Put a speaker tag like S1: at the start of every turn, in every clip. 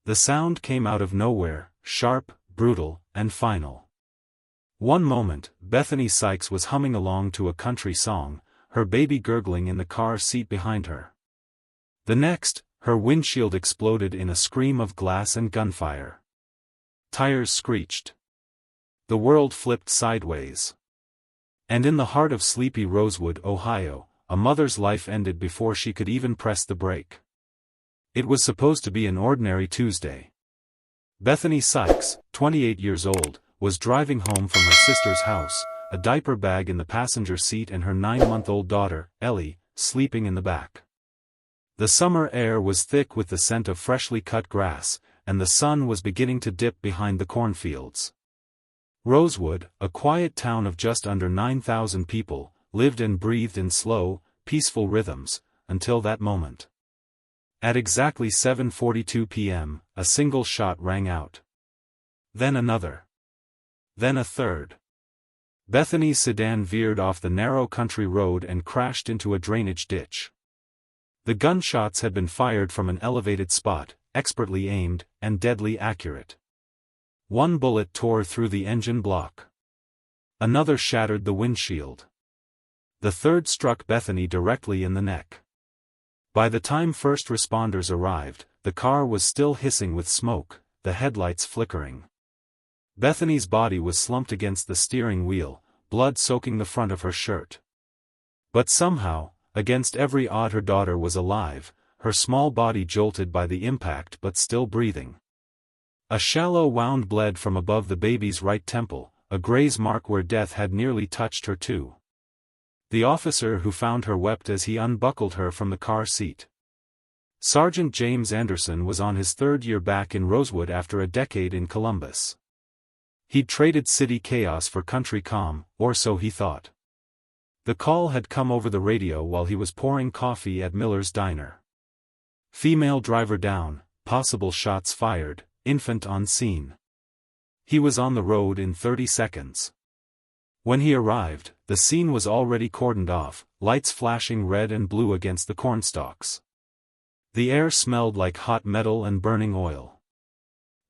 S1: The sound came out of nowhere, sharp, brutal, and final. One moment, Bethany Sykes was humming along to a country song, her baby gurgling in the car seat behind her. The next, her windshield exploded in a scream of glass and gunfire. Tires screeched. The world flipped sideways. And in the heart of sleepy Rosewood, Ohio, a mother's life ended before she could even press the brake. It was supposed to be an ordinary Tuesday. Bethany Sykes, 28 years old, was driving home from her sister's house, a diaper bag in the passenger seat and her 9-month-old daughter, Ellie, sleeping in the back. The summer air was thick with the scent of freshly cut grass, and the sun was beginning to dip behind the cornfields. Rosewood, a quiet town of just under 9,000 people, lived and breathed in slow, peaceful rhythms, until that moment. At exactly 7:42 p.m., a single shot rang out. Then another. Then a third. Bethany's sedan veered off the narrow country road and crashed into a drainage ditch. The gunshots had been fired from an elevated spot, expertly aimed, and deadly accurate. One bullet tore through the engine block. Another shattered the windshield. The third struck Bethany directly in the neck. By the time first responders arrived, the car was still hissing with smoke, the headlights flickering. Bethany's body was slumped against the steering wheel, blood soaking the front of her shirt. But somehow, against every odd, her daughter was alive, her small body jolted by the impact but still breathing. A shallow wound bled from above the baby's right temple, a graze mark where death had nearly touched her too. The officer who found her wept as he unbuckled her from the car seat. Sergeant James Anderson was on his third year back in Rosewood after a decade in Columbus. He'd traded city chaos for country calm, or so he thought. The call had come over the radio while he was pouring coffee at Miller's Diner. Female driver down, possible shots fired, infant on scene. He was on the road in 30 seconds. When he arrived, the scene was already cordoned off, lights flashing red and blue against the cornstalks. The air smelled like hot metal and burning oil.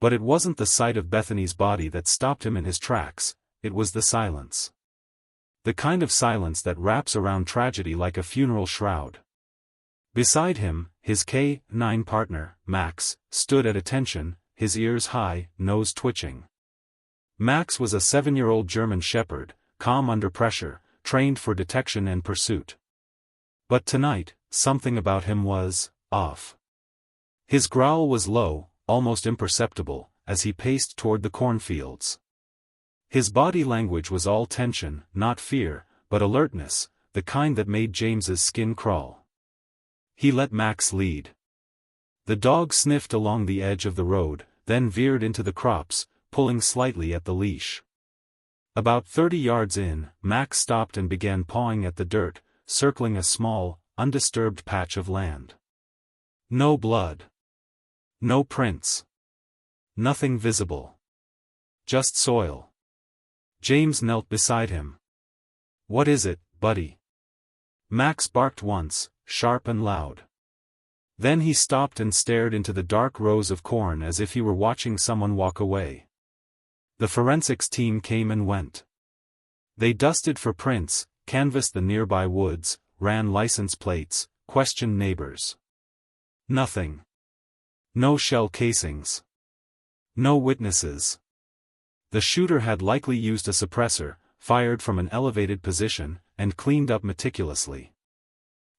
S1: But it wasn't the sight of Bethany's body that stopped him in his tracks, it was the silence. The kind of silence that wraps around tragedy like a funeral shroud. Beside him, his K-9 partner, Max, stood at attention, his ears high, nose twitching. Max was a 7-year-old German shepherd, calm under pressure, trained for detection and pursuit. But tonight, something about him was off. His growl was low, almost imperceptible, as he paced toward the cornfields. His body language was all tension, not fear, but alertness, the kind that made James's skin crawl. He let Max lead. The dog sniffed along the edge of the road, then veered into the crops, pulling slightly at the leash. About 30 yards in, Max stopped and began pawing at the dirt, circling a small, undisturbed patch of land. No blood. No prints. Nothing visible. Just soil. James knelt beside him. "What is it, buddy?" Max barked once, sharp and loud. Then he stopped and stared into the dark rows of corn as if he were watching someone walk away. The forensics team came and went. They dusted for prints, canvassed the nearby woods, ran license plates, questioned neighbors. Nothing. No shell casings. No witnesses. The shooter had likely used a suppressor, fired from an elevated position, and cleaned up meticulously.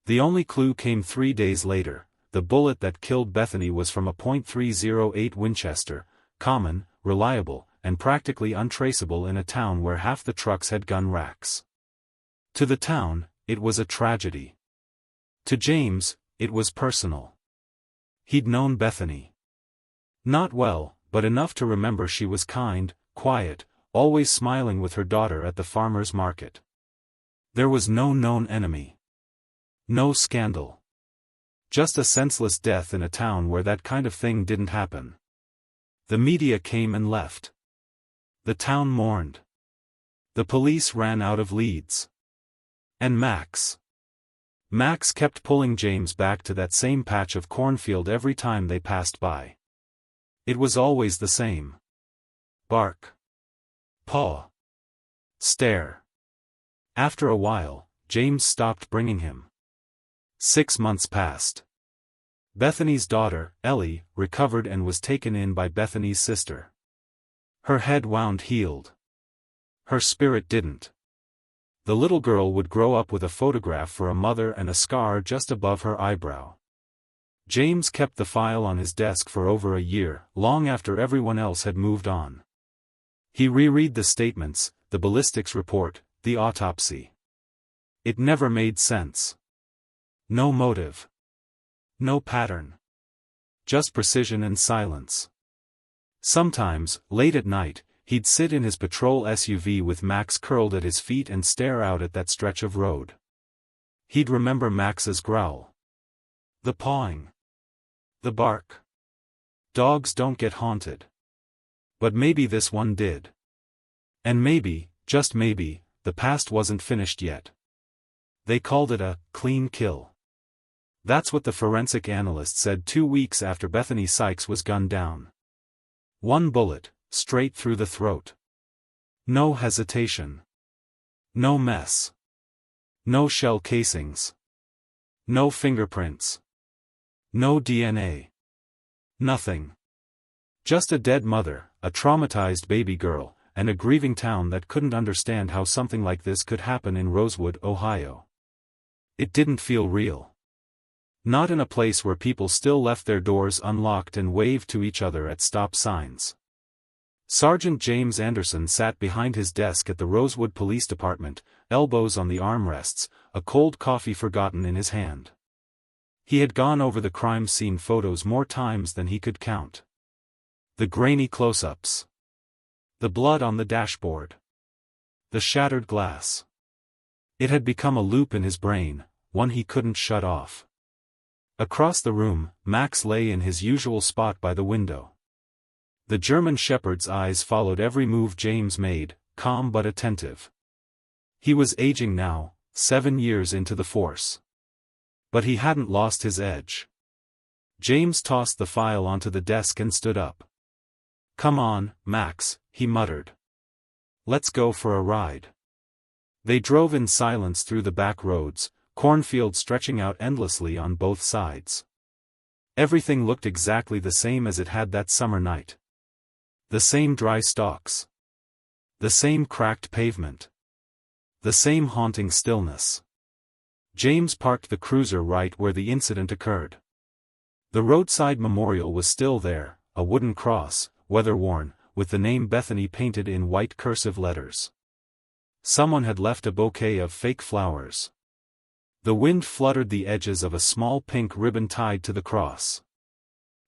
S1: The only clue came 3 days later. The bullet that killed Bethany was from a .308 Winchester, common, reliable, and practically untraceable in a town where half the trucks had gun racks. To the town, it was a tragedy. To James, it was personal. He'd known Bethany. Not well, but enough to remember she was kind, quiet, always smiling with her daughter at the farmer's market. There was no known enemy. No scandal. Just a senseless death in a town where that kind of thing didn't happen. The media came and left. The town mourned. The police ran out of leads. And Max. Max kept pulling James back to that same patch of cornfield every time they passed by. It was always the same. Bark. Paw. Stare. After a while, James stopped bringing him. 6 months passed. Bethany's daughter, Ellie, recovered and was taken in by Bethany's sister. Her head wound healed. Her spirit didn't. The little girl would grow up with a photograph for a mother and a scar just above her eyebrow. James kept the file on his desk for over a year, long after everyone else had moved on. He reread the statements, the ballistics report, the autopsy. It never made sense. No motive. No pattern. Just precision and silence. Sometimes, late at night, he'd sit in his patrol SUV with Max curled at his feet and stare out at that stretch of road. He'd remember Max's growl. The pawing. The bark. Dogs don't get haunted. But maybe this one did. And maybe, just maybe, the past wasn't finished yet. They called it a clean kill. That's what the forensic analyst said 2 weeks after Bethany Sykes was gunned down. 1 bullet, straight through the throat. No hesitation. No mess. No shell casings. No fingerprints. No DNA. Nothing. Just a dead mother, a traumatized baby girl, and a grieving town that couldn't understand how something like this could happen in Rosewood, Ohio. It didn't feel real. Not in a place where people still left their doors unlocked and waved to each other at stop signs. Sergeant James Anderson sat behind his desk at the Rosewood Police Department, elbows on the armrests, a cold coffee forgotten in his hand. He had gone over the crime scene photos more times than he could count. The grainy close-ups. The blood on the dashboard. The shattered glass. It had become a loop in his brain, one he couldn't shut off. Across the room, Max lay in his usual spot by the window. The German shepherd's eyes followed every move James made, calm but attentive. He was aging now, 7 years into the force. But he hadn't lost his edge. James tossed the file onto the desk and stood up. "Come on, Max," he muttered. "Let's go for a ride." They drove in silence through the back roads, cornfields stretching out endlessly on both sides. Everything looked exactly the same as it had that summer night. The same dry stalks. The same cracked pavement. The same haunting stillness. James parked the cruiser right where the incident occurred. The roadside memorial was still there, a wooden cross, weather-worn, with the name Bethany painted in white cursive letters. Someone had left a bouquet of fake flowers. The wind fluttered the edges of a small pink ribbon tied to the cross.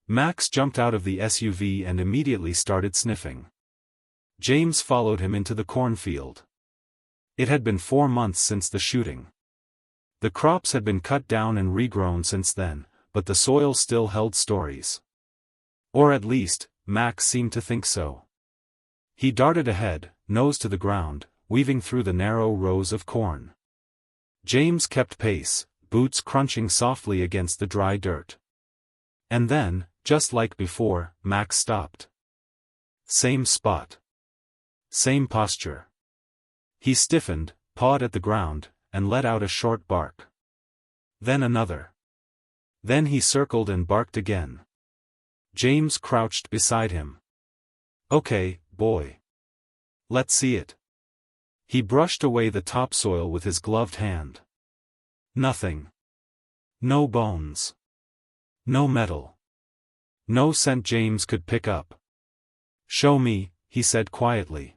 S1: Max jumped out of the SUV and immediately started sniffing. James followed him into the cornfield. It had been 4 months since the shooting. The crops had been cut down and regrown since then, but the soil still held stories. Or at least, Max seemed to think so. He darted ahead, nose to the ground, weaving through the narrow rows of corn. James kept pace, boots crunching softly against the dry dirt. And then, just like before, Max stopped. Same spot. Same posture. He stiffened, pawed at the ground, and let out a short bark. Then another. Then he circled and barked again. James crouched beside him. "Okay, boy. Let's see it." He brushed away the topsoil with his gloved hand. Nothing. No bones. No metal. No scent James could pick up. "Show me," he said quietly.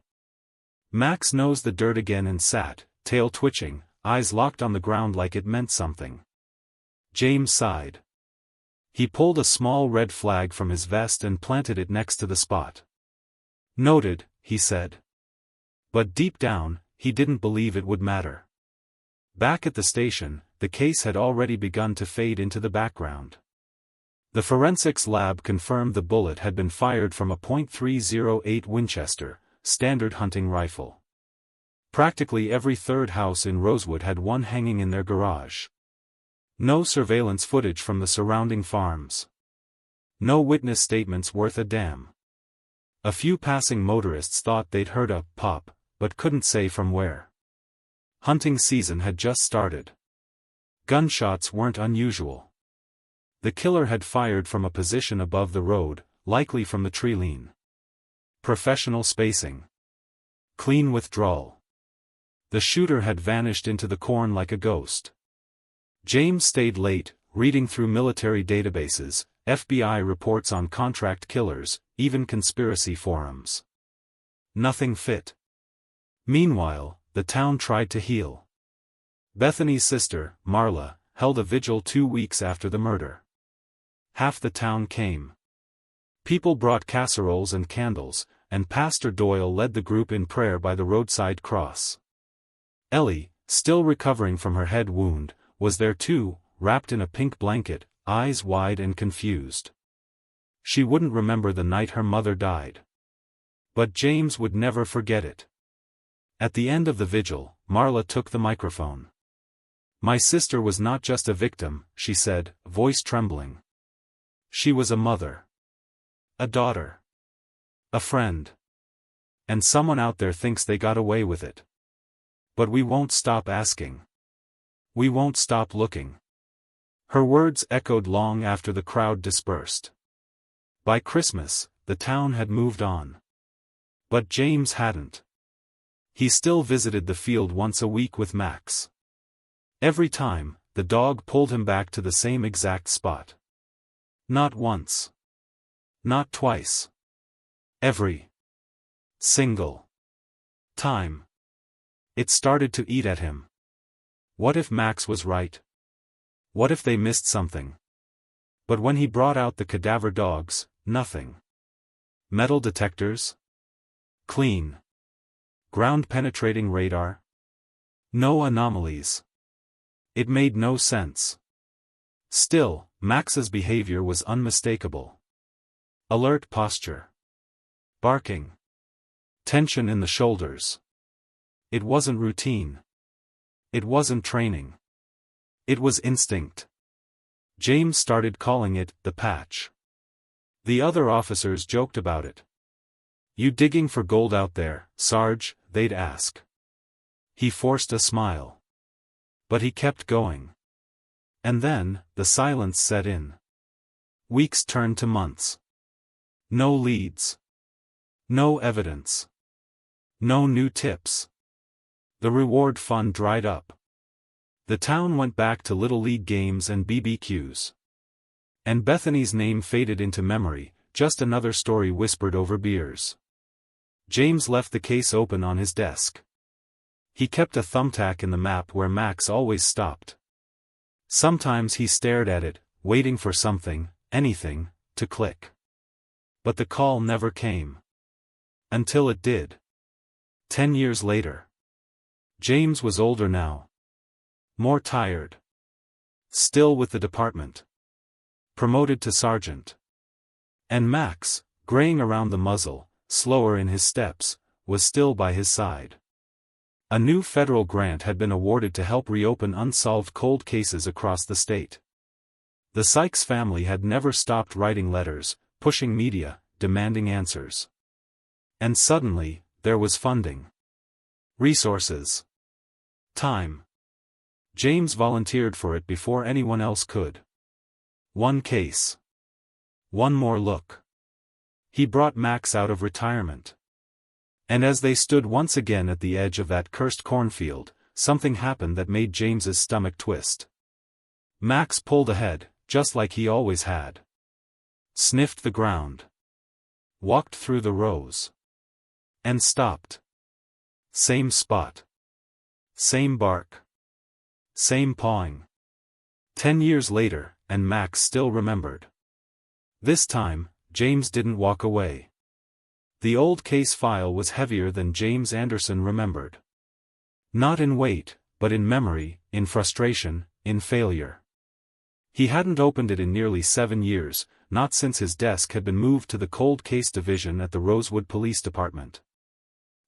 S1: Max nosed the dirt again and sat, tail twitching, eyes locked on the ground like it meant something. James sighed. He pulled a small red flag from his vest and planted it next to the spot. "Noted," he said. But deep down, he didn't believe it would matter. Back at the station, the case had already begun to fade into the background. The forensics lab confirmed the bullet had been fired from a .308 Winchester, standard hunting rifle. Practically every third house in Rosewood had one hanging in their garage. No surveillance footage from the surrounding farms. No witness statements worth a damn. A few passing motorists thought they'd heard a pop, but couldn't say from where. Hunting season had just started. Gunshots weren't unusual. The killer had fired from a position above the road, likely from the tree line. Professional spacing. Clean withdrawal. The shooter had vanished into the corn like a ghost. James stayed late, reading through military databases, FBI reports on contract killers, even conspiracy forums. Nothing fit. Meanwhile, the town tried to heal. Bethany's sister, Marla, held a vigil 2 weeks after the murder. Half the town came. People brought casseroles and candles, and Pastor Doyle led the group in prayer by the roadside cross. Ellie, still recovering from her head wound, was there too, wrapped in a pink blanket, eyes wide and confused. She wouldn't remember the night her mother died. But James would never forget it. At the end of the vigil, Marla took the microphone. "My sister was not just a victim," she said, voice trembling. "She was a mother. A daughter. A friend. And someone out there thinks they got away with it. But we won't stop asking. We won't stop looking." Her words echoed long after the crowd dispersed. By Christmas, the town had moved on. But James hadn't. He still visited the field once a week with Max. Every time, the dog pulled him back to the same exact spot. Not once. Not twice. Every single time. It started to eat at him. What if Max was right? What if they missed something? But when he brought out the cadaver dogs, nothing. Metal detectors? Clean. Ground-penetrating radar? No anomalies. It made no sense. Still, Max's behavior was unmistakable. Alert posture. Barking. Tension in the shoulders. It wasn't routine. It wasn't training. It was instinct. James started calling it the patch. The other officers joked about it. "You digging for gold out there, Sarge?" they'd ask. He forced a smile. But he kept going. And then, the silence set in. Weeks turned to months. No leads. No evidence. No new tips. The reward fund dried up. The town went back to Little League games and BBQs. And Bethany's name faded into memory, just another story whispered over beers. James left the case open on his desk. He kept a thumbtack in the map where Max always stopped. Sometimes he stared at it, waiting for something, anything, to click. But the call never came. Until it did. 10 years later. James was older now. More tired. Still with the department. Promoted to sergeant. And Max, graying around the muzzle, slower in his steps, was still by his side. A new federal grant had been awarded to help reopen unsolved cold cases across the state. The Sykes family had never stopped writing letters, pushing media, demanding answers. And suddenly, there was funding. Resources. Time. James volunteered for it before anyone else could. One case. One more look. He brought Max out of retirement. And as they stood once again at the edge of that cursed cornfield, something happened that made James's stomach twist. Max pulled ahead, just like he always had. Sniffed the ground. Walked through the rows. And stopped. Same spot. Same bark. Same pawing. 10 years later, and Max still remembered. This time, James didn't walk away. The old case file was heavier than James Anderson remembered. Not in weight, but in memory, in frustration, in failure. He hadn't opened it in nearly 7 years, not since his desk had been moved to the cold case division at the Rosewood Police Department.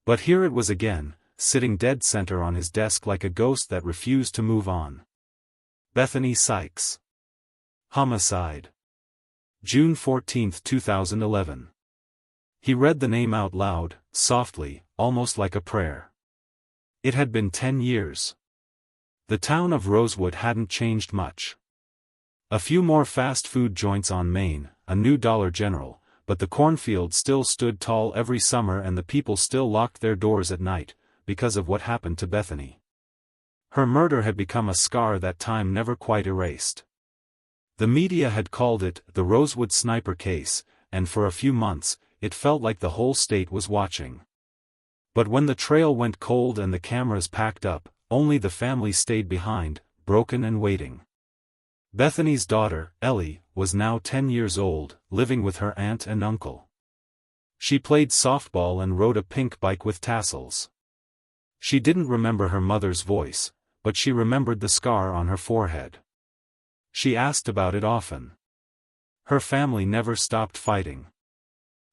S1: But here it was again, sitting dead center on his desk like a ghost that refused to move on. Bethany Sykes. Homicide. June 14, 2011. He read the name out loud, softly, almost like a prayer. It had been 10 years. The town of Rosewood hadn't changed much. A few more fast food joints on Main, a new Dollar General, but the cornfield still stood tall every summer and the people still locked their doors at night, because of what happened to Bethany. Her murder had become a scar that time never quite erased. The media had called it the Rosewood Sniper Case, and for a few months, it felt like the whole state was watching. But when the trail went cold and the cameras packed up, only the family stayed behind, broken and waiting. Bethany's daughter, Ellie, was now 10 years old, living with her aunt and uncle. She played softball and rode a pink bike with tassels. She didn't remember her mother's voice, but she remembered the scar on her forehead. She asked about it often. Her family never stopped fighting.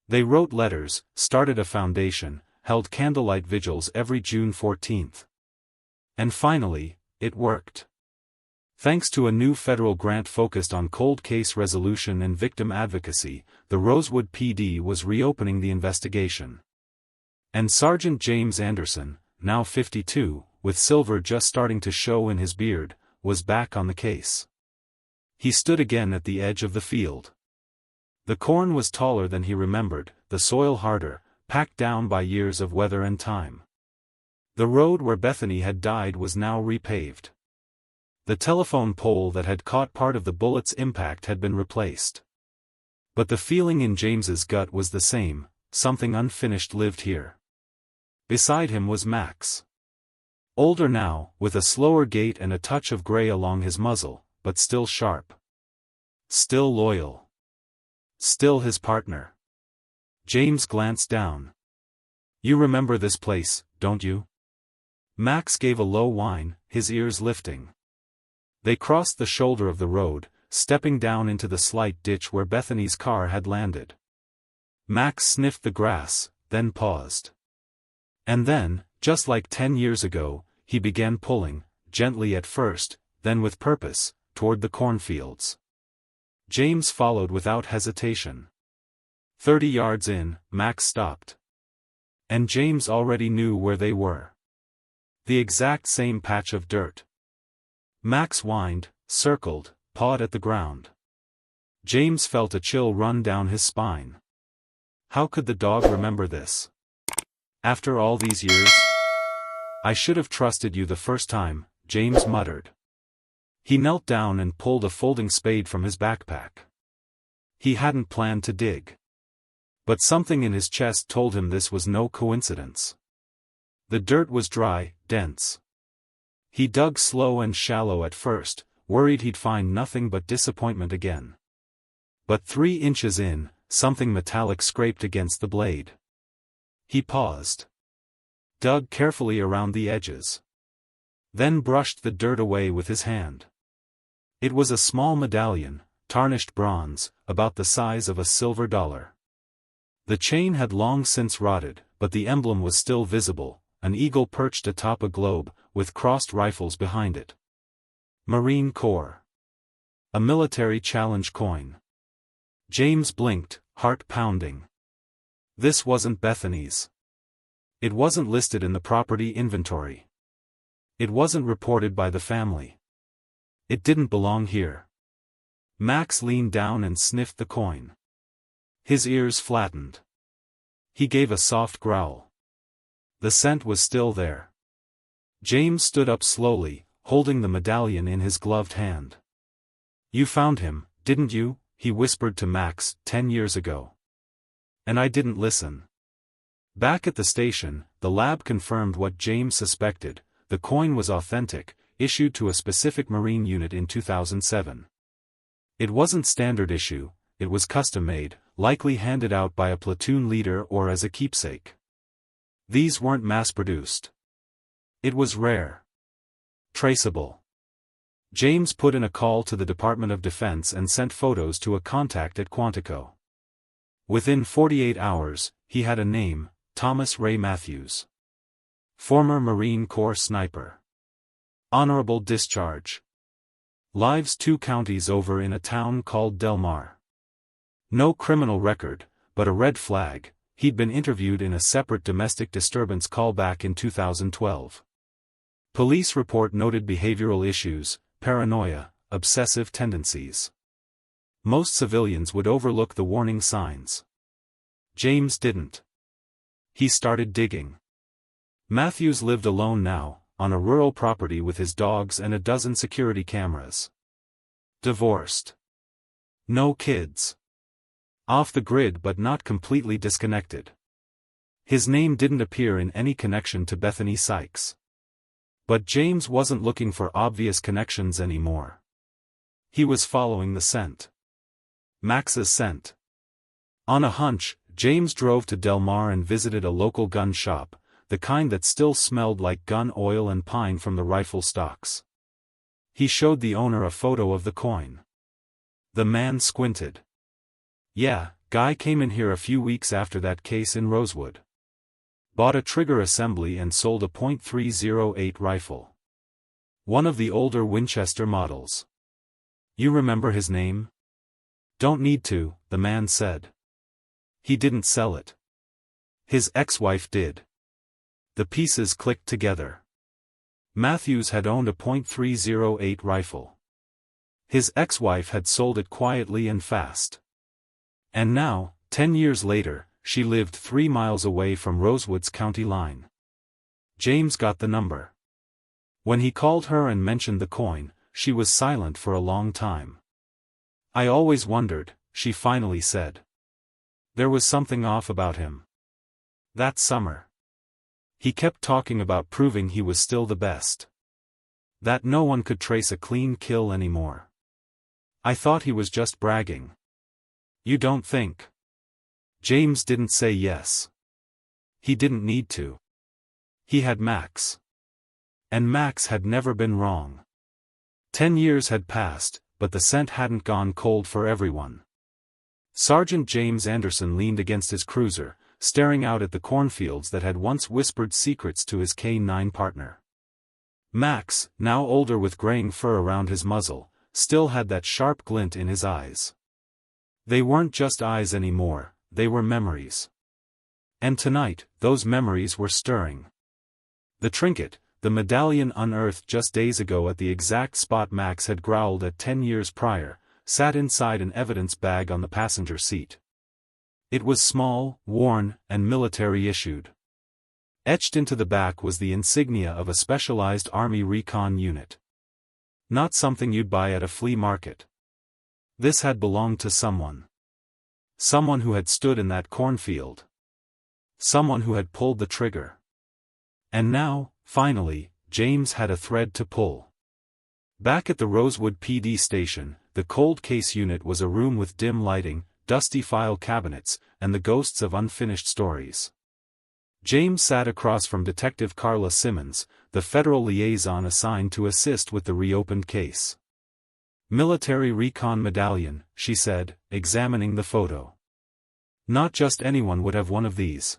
S1: They wrote letters, started a foundation, held candlelight vigils every June 14th. And finally, it worked. Thanks to a new federal grant focused on cold case resolution and victim advocacy, the Rosewood PD was reopening the investigation. And Sergeant James Anderson, now 52, with silver just starting to show in his beard, was back on the case. He stood again at the edge of the field. The corn was taller than he remembered, the soil harder, packed down by years of weather and time. The road where Bethany had died was now repaved. The telephone pole that had caught part of the bullet's impact had been replaced. But the feeling in James's gut was the same, something unfinished lived here. Beside him was Max. Older now, with a slower gait and a touch of gray along his muzzle, but still sharp. Still loyal. Still his partner. James glanced down. "You remember this place, don't you?" Max gave a low whine, his ears lifting. They crossed the shoulder of the road, stepping down into the slight ditch where Bethany's car had landed. Max sniffed the grass, then paused. And then, just like 10 years ago, he began pulling, gently at first, then with purpose, toward the cornfields. James followed without hesitation. 30 yards in, Max stopped. And James already knew where they were. The exact same patch of dirt. Max whined, circled, pawed at the ground. James felt a chill run down his spine. How could the dog remember this? After all these years? "I should have trusted you the first time," James muttered. He knelt down and pulled a folding spade from his backpack. He hadn't planned to dig. But something in his chest told him this was no coincidence. The dirt was dry, dense. He dug slow and shallow at first, worried he'd find nothing but disappointment again. But 3 inches in, something metallic scraped against the blade. He paused. Dug carefully around the edges. Then brushed the dirt away with his hand. It was a small medallion, tarnished bronze, about the size of a silver dollar. The chain had long since rotted, but the emblem was still visible, an eagle perched atop a globe, with crossed rifles behind it. Marine Corps. A military challenge coin. James blinked, heart pounding. This wasn't Bethany's. It wasn't listed in the property inventory. It wasn't reported by the family. It didn't belong here. Max leaned down and sniffed the coin. His ears flattened. He gave a soft growl. The scent was still there. James stood up slowly, holding the medallion in his gloved hand. "You found him, didn't you?" he whispered to Max, 10 years ago. "And I didn't listen." Back at the station, the lab confirmed what James suspected: the coin was authentic, issued to a specific Marine unit in 2007. It wasn't standard issue, it was custom-made, likely handed out by a platoon leader or as a keepsake. These weren't mass-produced. It was rare. Traceable. James put in a call to the Department of Defense and sent photos to a contact at Quantico. Within 48 hours, he had a name: Thomas Ray Matthews. Former Marine Corps sniper. Honorable discharge. Lives 2 counties over in a town called Del Mar. No criminal record, but a red flag. He'd been interviewed in a separate domestic disturbance call back in 2012. Police report noted behavioral issues, paranoia, obsessive tendencies. Most civilians would overlook the warning signs. James didn't. He started digging. Matthews lived alone now, on a rural property with his dogs and a dozen security cameras. Divorced. No kids. Off the grid but not completely disconnected. His name didn't appear in any connection to Bethany Sykes. But James wasn't looking for obvious connections anymore. He was following the scent. Max's scent. On a hunch, James drove to Del Mar and visited a local gun shop, the kind that still smelled like gun oil and pine from the rifle stocks. He showed the owner a photo of the coin. The man squinted. Yeah, guy came in here a few weeks after that case in Rosewood. Bought a trigger assembly and sold a .308 rifle. One of the older Winchester models. You remember his name? Don't need to, the man said. He didn't sell it. His ex-wife did. The pieces clicked together. Matthews had owned a .308 rifle. His ex-wife had sold it quietly and fast. And now, 10 years later, she lived 3 miles away from Rosewood's county line. James got the number. When he called her and mentioned the coin, she was silent for a long time. I always wondered, she finally said. There was something off about him. That summer. He kept talking about proving he was still the best. That no one could trace a clean kill anymore. I thought he was just bragging. You don't think? James didn't say yes. He didn't need to. He had Max. And Max had never been wrong. 10 years had passed, but the scent hadn't gone cold for everyone. Sergeant James Anderson leaned against his cruiser, staring out at the cornfields that had once whispered secrets to his K-9 partner. Max, now older with graying fur around his muzzle, still had that sharp glint in his eyes. They weren't just eyes anymore, they were memories. And tonight, those memories were stirring. The trinket, the medallion unearthed just days ago at the exact spot Max had growled at 10 years prior, sat inside an evidence bag on the passenger seat. It was small, worn, and military-issued. Etched into the back was the insignia of a specialized Army recon unit. Not something you'd buy at a flea market. This had belonged to someone. Someone who had stood in that cornfield. Someone who had pulled the trigger. And now, finally, James had a thread to pull. Back at the Rosewood PD station, the cold case unit was a room with dim lighting, dusty file cabinets, and the ghosts of unfinished stories. James sat across from Detective Carla Simmons, the federal liaison assigned to assist with the reopened case. Military recon medallion, she said, examining the photo. Not just anyone would have one of these.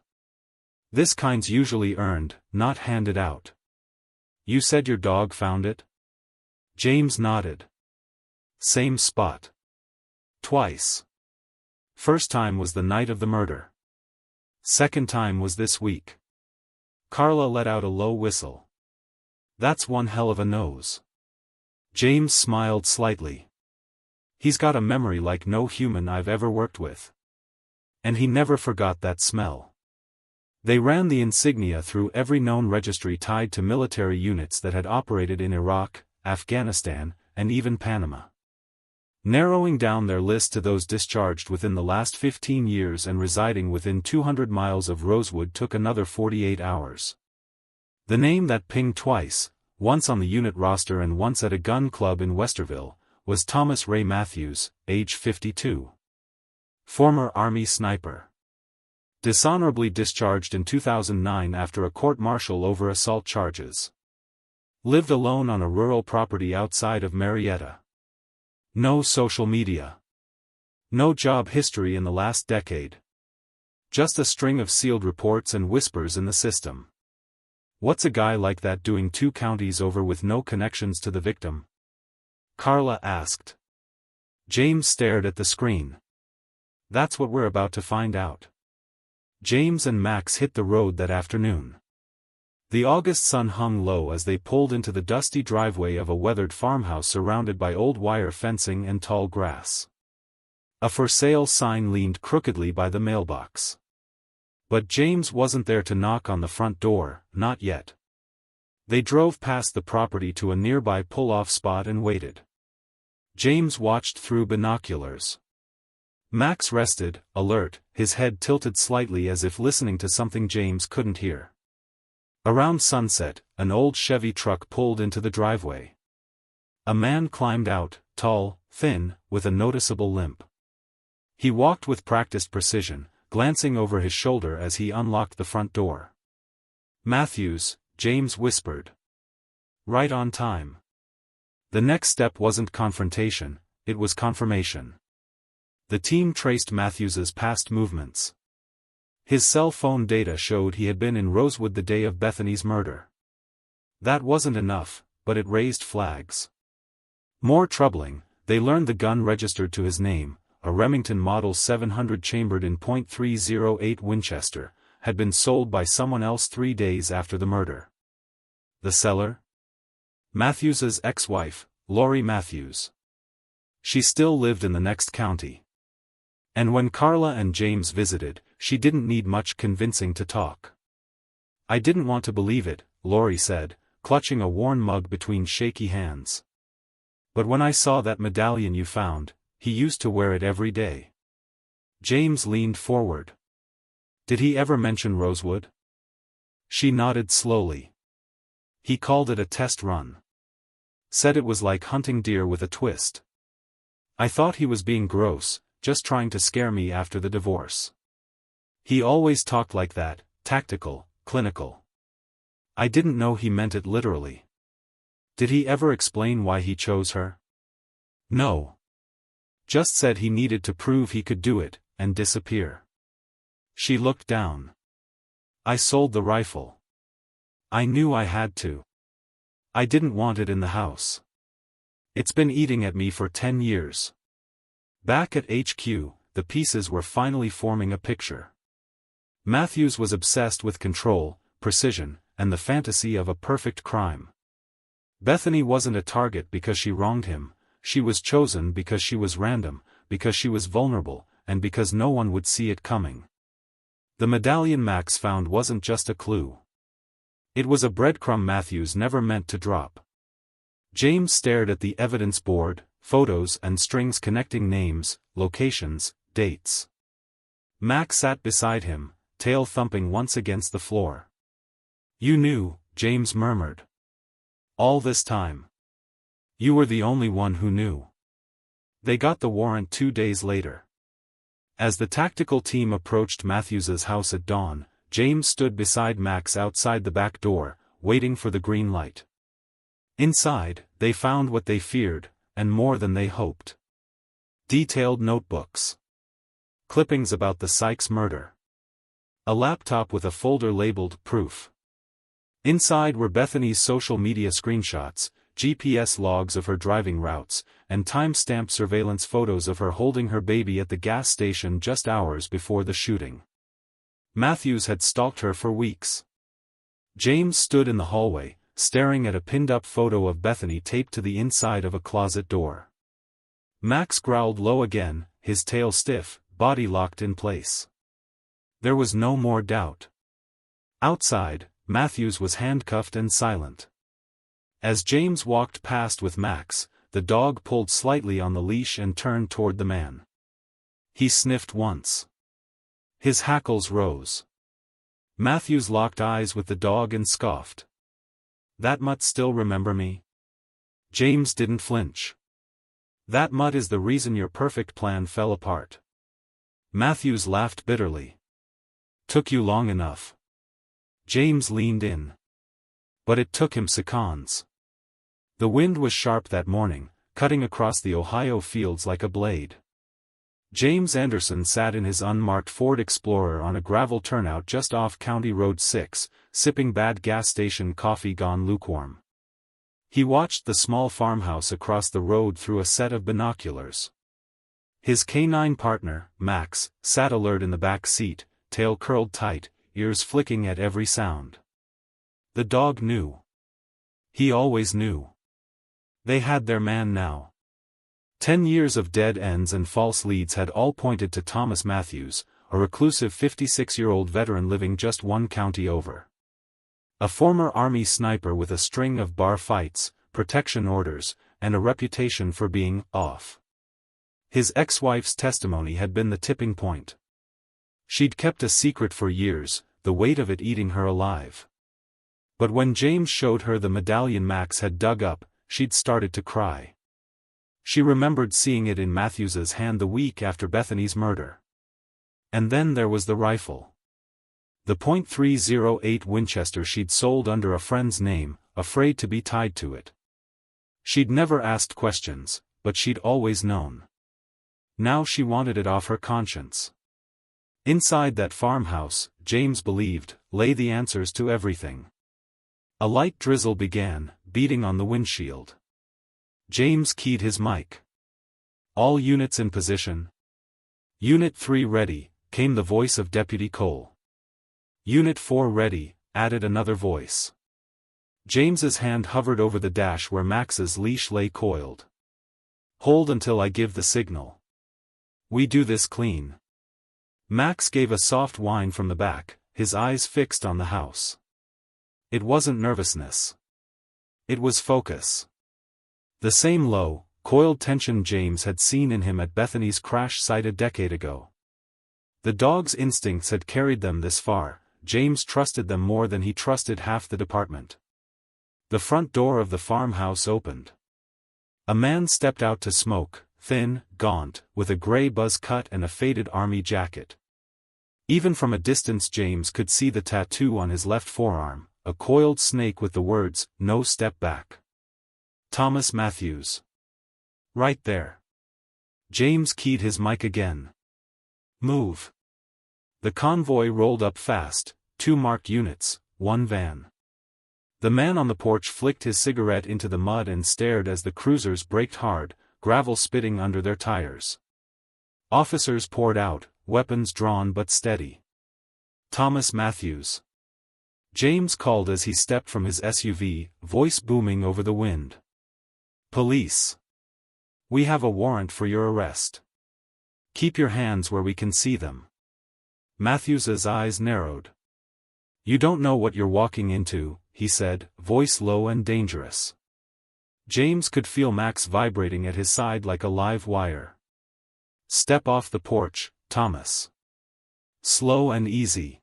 S1: This kind's usually earned, not handed out. You said your dog found it? James nodded. Same spot. Twice. First time was the night of the murder. Second time was this week. Carla let out a low whistle. That's one hell of a nose. James smiled slightly. He's got a memory like no human I've ever worked with. And he never forgot that smell. They ran the insignia through every known registry tied to military units that had operated in Iraq, Afghanistan, and even Panama. Narrowing down their list to those discharged within the last 15 years and residing within 200 miles of Rosewood took another 48 hours. The name that pinged twice, once on the unit roster and once at a gun club in Westerville, was Thomas Ray Matthews, age 52. Former Army sniper. Dishonorably discharged in 2009 after a court-martial over assault charges. Lived alone on a rural property outside of Marietta. No social media. No job history in the last decade. Just a string of sealed reports and whispers in the system. What's a guy like that doing 2 counties over with no connections to the victim? Carla asked. James stared at the screen. That's what we're about to find out. James and Max hit the road that afternoon. The August sun hung low as they pulled into the dusty driveway of a weathered farmhouse surrounded by old wire fencing and tall grass. A for sale sign leaned crookedly by the mailbox. But James wasn't there to knock on the front door, not yet. They drove past the property to a nearby pull-off spot and waited. James watched through binoculars. Max rested, alert, his head tilted slightly as if listening to something James couldn't hear. Around sunset, an old Chevy truck pulled into the driveway. A man climbed out, tall, thin, with a noticeable limp. He walked with practiced precision, glancing over his shoulder as he unlocked the front door. "Matthews," James whispered. "Right on time." The next step wasn't confrontation, it was confirmation. The team traced Matthews's past movements. His cell phone data showed he had been in Rosewood the day of Bethany's murder. That wasn't enough, but it raised flags. More troubling, they learned the gun registered to his name, a Remington Model 700 chambered in .308 Winchester, had been sold by someone else 3 days after the murder. The seller? Matthews's ex-wife, Lori Matthews. She still lived in the next county. And when Carla and James visited, she didn't need much convincing to talk. "I didn't want to believe it," Lori said, clutching a worn mug between shaky hands. "But when I saw that medallion you found, he used to wear it every day." James leaned forward. "Did he ever mention Rosewood?" She nodded slowly. "He called it a test run. Said it was like hunting deer with a twist. I thought he was being gross, just trying to scare me after the divorce. He always talked like that, tactical, clinical. I didn't know he meant it literally." "Did he ever explain why he chose her?" "No. Just said he needed to prove he could do it, and disappear." She looked down. "I sold the rifle. I knew I had to. I didn't want it in the house. It's been eating at me for 10 years. Back at HQ, the pieces were finally forming a picture. Matthews was obsessed with control, precision, and the fantasy of a perfect crime. Bethany wasn't a target because she wronged him, she was chosen because she was random, because she was vulnerable, and because no one would see it coming. The medallion Max found wasn't just a clue. It was a breadcrumb Matthews never meant to drop. James stared at the evidence board, photos and strings connecting names, locations, dates. Max sat beside him, tail thumping once against the floor. "You knew," James murmured. "All this time. You were the only one who knew." They got the warrant 2 days later. As the tactical team approached Matthews's house at dawn, James stood beside Max outside the back door, waiting for the green light. Inside, they found what they feared, and more than they hoped. Detailed notebooks. Clippings about the Sykes murder. A laptop with a folder labeled Proof. Inside were Bethany's social media screenshots, GPS logs of her driving routes, and time-stamped surveillance photos of her holding her baby at the gas station just hours before the shooting. Matthews had stalked her for weeks. James stood in the hallway, staring at a pinned-up photo of Bethany taped to the inside of a closet door. Max growled low again, his tail stiff, body locked in place. There was no more doubt. Outside, Matthews was handcuffed and silent. As James walked past with Max, the dog pulled slightly on the leash and turned toward the man. He sniffed once. His hackles rose. Matthews locked eyes with the dog and scoffed. "That mutt still remember me?" James didn't flinch. "That mutt is the reason your perfect plan fell apart." Matthews laughed bitterly. "Took you long enough." James leaned in. But it took him seconds. The wind was sharp that morning, cutting across the Ohio fields like a blade. James Anderson sat in his unmarked Ford Explorer on a gravel turnout just off County Road 6, sipping bad gas station coffee gone lukewarm. He watched the small farmhouse across the road through a set of binoculars. His canine partner, Max, sat alert in the back seat, tail curled tight, ears flicking at every sound. The dog knew. He always knew. They had their man now. 10 years of dead ends and false leads had all pointed to Thomas Matthews, a reclusive 56-year-old veteran living just one county over. A former Army sniper with a string of bar fights, protection orders, and a reputation for being off. His ex-wife's testimony had been the tipping point. She'd kept a secret for years, the weight of it eating her alive. But when James showed her the medallion Max had dug up, she'd started to cry. She remembered seeing it in Matthews's hand the week after Bethany's murder. And then there was the rifle. The .308 Winchester she'd sold under a friend's name, afraid to be tied to it. She'd never asked questions, but she'd always known. Now she wanted it off her conscience. Inside that farmhouse, James believed, lay the answers to everything. A light drizzle began, beating on the windshield. James keyed his mic. "All units in position." "Unit 3 ready," came the voice of Deputy Cole. "Unit 4 ready," added another voice. James's hand hovered over the dash where Max's leash lay coiled. "Hold until I give the signal. We do this clean." Max gave a soft whine from the back, his eyes fixed on the house. It wasn't nervousness. It was focus. The same low, coiled tension James had seen in him at Bethany's crash site a decade ago. The dog's instincts had carried them this far. James trusted them more than he trusted half the department. The front door of the farmhouse opened. A man stepped out to smoke, thin, gaunt, with a gray buzz cut and a faded army jacket. Even from a distance James could see the tattoo on his left forearm, a coiled snake with the words, "No step back." Thomas Matthews. Right there. James keyed his mic again. "Move." The convoy rolled up fast, 2 marked units, 1 van. The man on the porch flicked his cigarette into the mud and stared as the cruisers braked hard, gravel spitting under their tires. Officers poured out, weapons drawn but steady. "Thomas Matthews." James called as he stepped from his SUV, voice booming over the wind. "Police. We have a warrant for your arrest. Keep your hands where we can see them." Matthews's eyes narrowed. "You don't know what you're walking into," he said, voice low and dangerous. James could feel Max vibrating at his side like a live wire. "Step off the porch, Thomas. Slow and easy."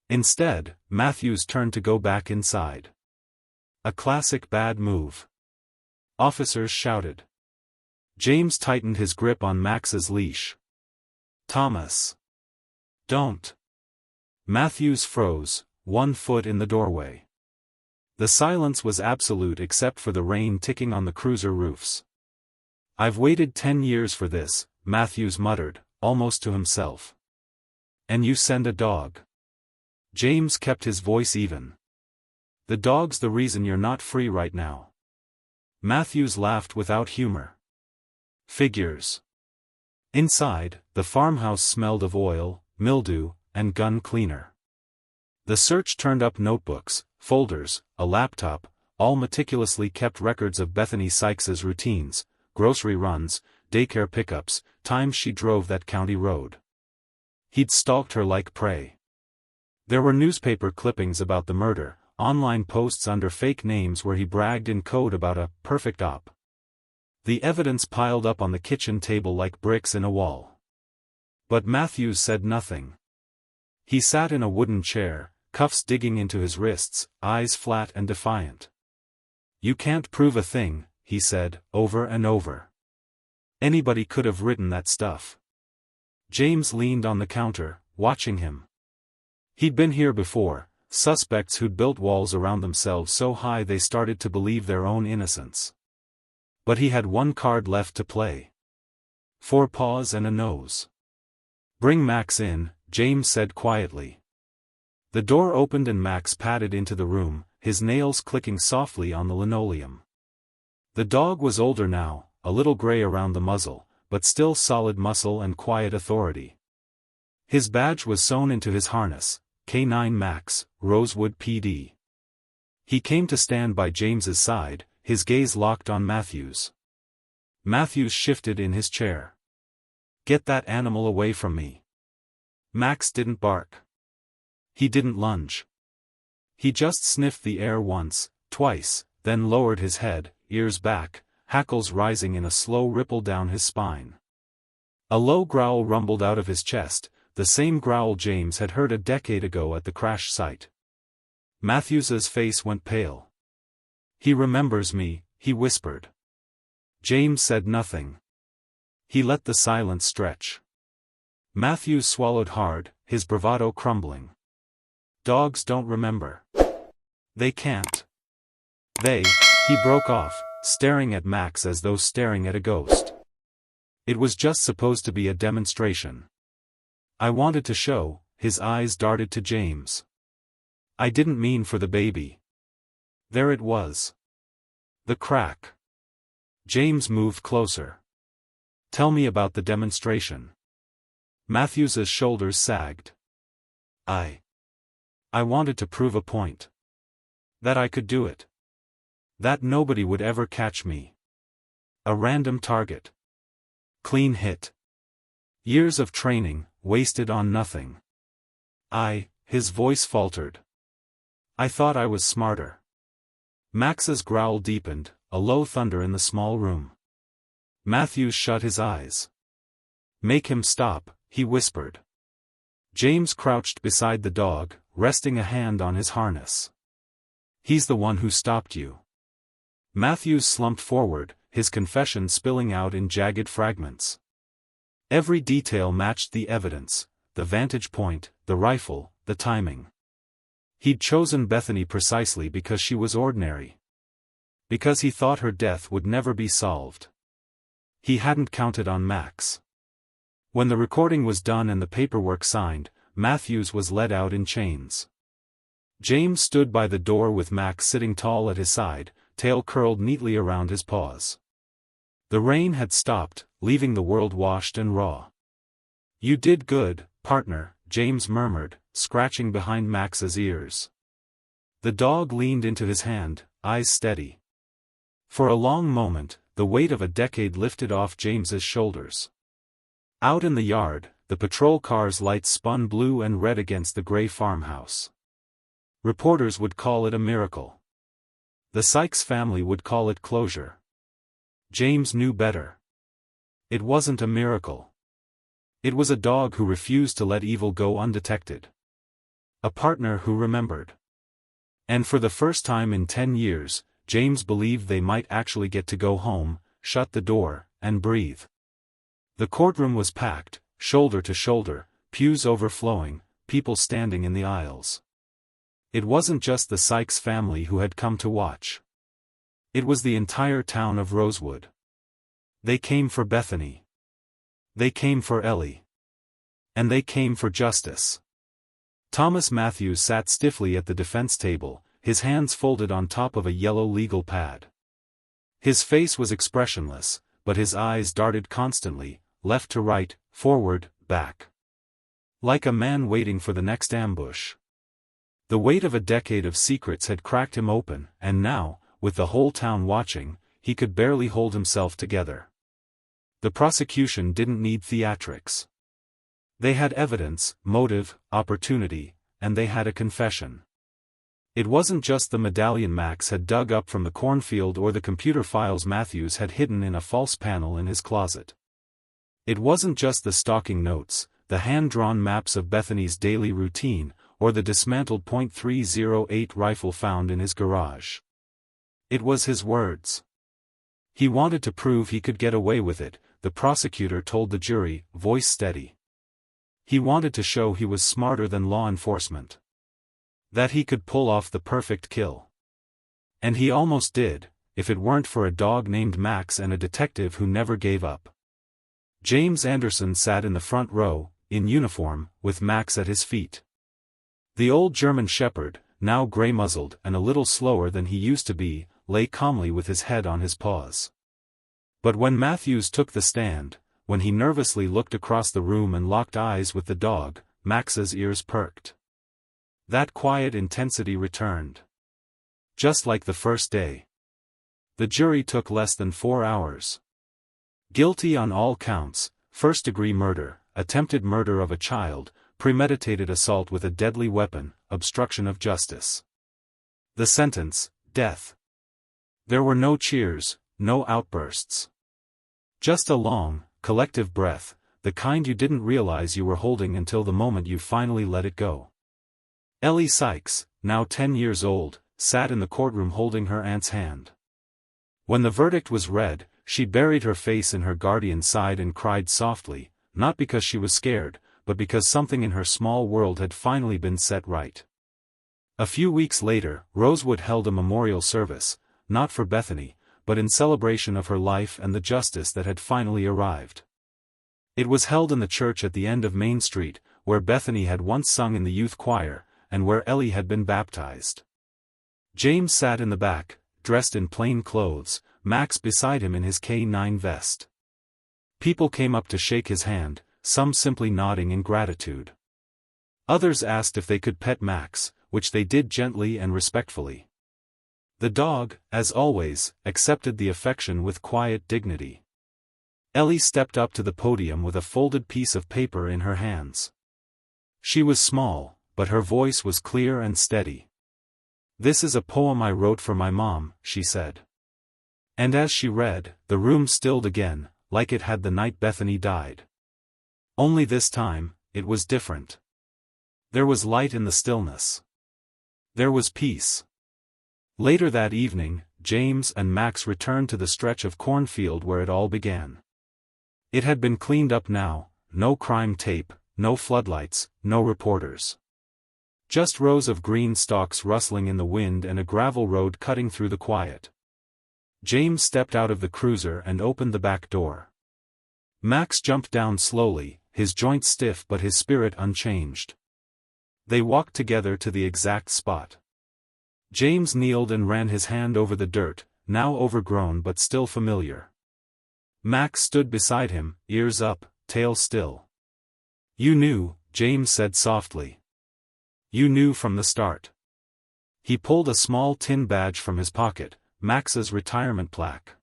S1: Instead, Matthews turned to go back inside. A classic bad move. Officers shouted. James tightened his grip on Max's leash. "Thomas. Don't." Matthews froze, 1 foot in the doorway. The silence was absolute except for the rain ticking on the cruiser roofs. "I've waited 10 years for this," Matthews muttered, almost to himself. "And you send a dog." James kept his voice even. "The dog's the reason you're not free right now." Matthews laughed without humor. "Figures." Inside, the farmhouse smelled of oil, mildew, and gun cleaner. The search turned up notebooks, folders, a laptop, all meticulously kept records of Bethany Sykes's routines, grocery runs, daycare pickups, times she drove that county road. He'd stalked her like prey. There were newspaper clippings about the murder, online posts under fake names where he bragged in code about a perfect op. The evidence piled up on the kitchen table like bricks in a wall. But Matthews said nothing. He sat in a wooden chair, cuffs digging into his wrists, eyes flat and defiant. "You can't prove a thing," he said, over and over. "Anybody could have written that stuff." James leaned on the counter, watching him. He'd been here before, suspects who'd built walls around themselves so high they started to believe their own innocence. But he had one card left to play. 4 paws and a nose. "Bring Max in," James said quietly. The door opened and Max padded into the room, his nails clicking softly on the linoleum. The dog was older now, a little gray around the muzzle, but still solid muscle and quiet authority. His badge was sewn into his harness, K9 Max, Rosewood PD. He came to stand by James's side, his gaze locked on Matthews. Matthews shifted in his chair. "Get that animal away from me." Max didn't bark. He didn't lunge. He just sniffed the air once, twice, then lowered his head, ears back, hackles rising in a slow ripple down his spine. A low growl rumbled out of his chest, the same growl James had heard a decade ago at the crash site. Matthews's face went pale. "He remembers me," he whispered. James said nothing. He let the silence stretch. Matthews swallowed hard, his bravado crumbling. "Dogs don't remember. They can't. He broke off, staring at Max as though staring at a ghost. "It was just supposed to be a demonstration. I wanted to show," his eyes darted to James. "I didn't mean for the baby." There it was. The crack. James moved closer. "Tell me about the demonstration." Matthews's shoulders sagged. I wanted to prove a point. That I could do it. That nobody would ever catch me. A random target. Clean hit. Years of training, wasted on nothing. His voice faltered. "I thought I was smarter." Max's growl deepened, a low thunder in the small room. Matthews shut his eyes. "Make him stop," he whispered. James crouched beside the dog, resting a hand on his harness. "He's the one who stopped you." Matthews slumped forward, his confession spilling out in jagged fragments. Every detail matched the evidence, the vantage point, the rifle, the timing. He'd chosen Bethany precisely because she was ordinary. Because he thought her death would never be solved. He hadn't counted on Max. When the recording was done and the paperwork signed, Matthews was led out in chains. James stood by the door with Max sitting tall at his side, tail curled neatly around his paws. The rain had stopped, leaving the world washed and raw. "You did good, partner," James murmured, scratching behind Max's ears. The dog leaned into his hand, eyes steady. For a long moment, the weight of a decade lifted off James's shoulders. Out in the yard, the patrol car's lights spun blue and red against the gray farmhouse. Reporters would call it a miracle. The Sykes family would call it closure. James knew better. It wasn't a miracle. It was a dog who refused to let evil go undetected. A partner who remembered. And for the first time in 10 years, James believed they might actually get to go home, shut the door, and breathe. The courtroom was packed, shoulder to shoulder, pews overflowing, people standing in the aisles. It wasn't just the Sykes family who had come to watch. It was the entire town of Rosewood. They came for Bethany. They came for Ellie. And they came for justice. Thomas Matthews sat stiffly at the defense table, his hands folded on top of a yellow legal pad. His face was expressionless, but his eyes darted constantly, left to right, forward, back. Like a man waiting for the next ambush. The weight of a decade of secrets had cracked him open, and now, with the whole town watching, he could barely hold himself together. The prosecution didn't need theatrics. They had evidence, motive, opportunity, and they had a confession. It wasn't just the medallion Max had dug up from the cornfield or the computer files Matthews had hidden in a false panel in his closet. It wasn't just the stalking notes, the hand-drawn maps of Bethany's daily routine, or the dismantled .308 rifle found in his garage. It was his words. He wanted to prove he could get away with it, the prosecutor told the jury, voice steady. He wanted to show he was smarter than law enforcement. That he could pull off the perfect kill. And he almost did, if it weren't for a dog named Max and a detective who never gave up. James Anderson sat in the front row, in uniform, with Max at his feet. The old German shepherd, now gray-muzzled and a little slower than he used to be, lay calmly with his head on his paws. But when Matthews took the stand, when he nervously looked across the room and locked eyes with the dog, Max's ears perked. That quiet intensity returned. Just like the first day. The jury took less than 4 hours. Guilty on all counts: first-degree murder, attempted murder of a child, premeditated assault with a deadly weapon, obstruction of justice. The sentence: death. There were no cheers, no outbursts. Just a long, collective breath, the kind you didn't realize you were holding until the moment you finally let it go. Ellie Sykes, now 10 years old, sat in the courtroom holding her aunt's hand. When the verdict was read, she buried her face in her guardian's side and cried softly, not because she was scared, but because something in her small world had finally been set right. A few weeks later, Rosewood held a memorial service, not for Bethany, but in celebration of her life and the justice that had finally arrived. It was held in the church at the end of Main Street, where Bethany had once sung in the youth choir, and where Ellie had been baptized. James sat in the back, dressed in plain clothes, Max beside him in his K9 vest. People came up to shake his hand, some simply nodding in gratitude. Others asked if they could pet Max, which they did gently and respectfully. The dog, as always, accepted the affection with quiet dignity. Ellie stepped up to the podium with a folded piece of paper in her hands. She was small, but her voice was clear and steady. "This is a poem I wrote for my mom," she said. And as she read, the room stilled again, like it had the night Bethany died. Only this time, it was different. There was light in the stillness. There was peace. Later that evening, James and Max returned to the stretch of cornfield where it all began. It had been cleaned up now, no crime tape, no floodlights, no reporters. Just rows of green stalks rustling in the wind and a gravel road cutting through the quiet. James stepped out of the cruiser and opened the back door. Max jumped down slowly, his joints stiff but his spirit unchanged. They walked together to the exact spot. James kneeled and ran his hand over the dirt, now overgrown but still familiar. Max stood beside him, ears up, tail still. "You knew," James said softly. "You knew from the start." He pulled a small tin badge from his pocket, Max's retirement plaque.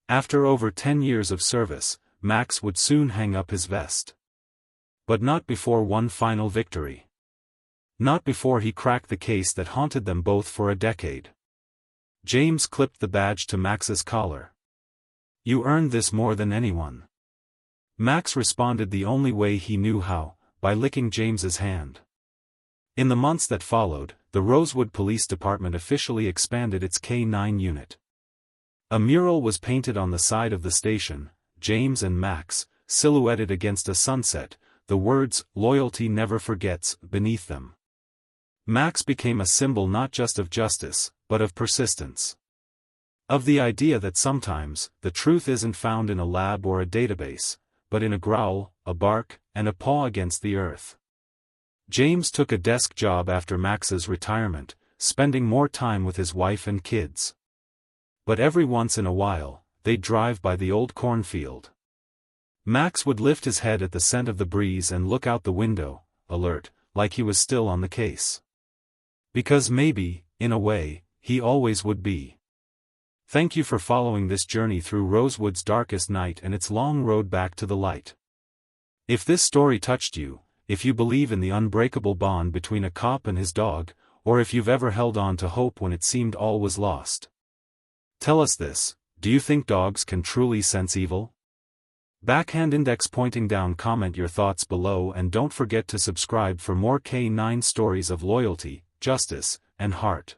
S1: After over 10 years of service, Max would soon hang up his vest. But not before one final victory. Not before he cracked the case that haunted them both for a decade. James clipped the badge to Max's collar. "You earned this more than anyone." Max responded the only way he knew how, by licking James's hand. In the months that followed, the Rosewood Police Department officially expanded its K9 unit. A mural was painted on the side of the station, James and Max, silhouetted against a sunset, the words, "Loyalty never forgets," beneath them. Max became a symbol not just of justice, but of persistence. Of the idea that sometimes, the truth isn't found in a lab or a database, but in a growl, a bark, and a paw against the earth. James took a desk job after Max's retirement, spending more time with his wife and kids. But every once in a while, they'd drive by the old cornfield. Max would lift his head at the scent of the breeze and look out the window, alert, like he was still on the case. Because maybe, in a way, he always would be. Thank you for following this journey through Rosewood's darkest night and its long road back to the light. If this story touched you, if you believe in the unbreakable bond between a cop and his dog, or if you've ever held on to hope when it seemed all was lost. Tell us this: do you think dogs can truly sense evil? Backhand index pointing down. Comment your thoughts below and don't forget to subscribe for more K9 stories of loyalty, justice, and heart.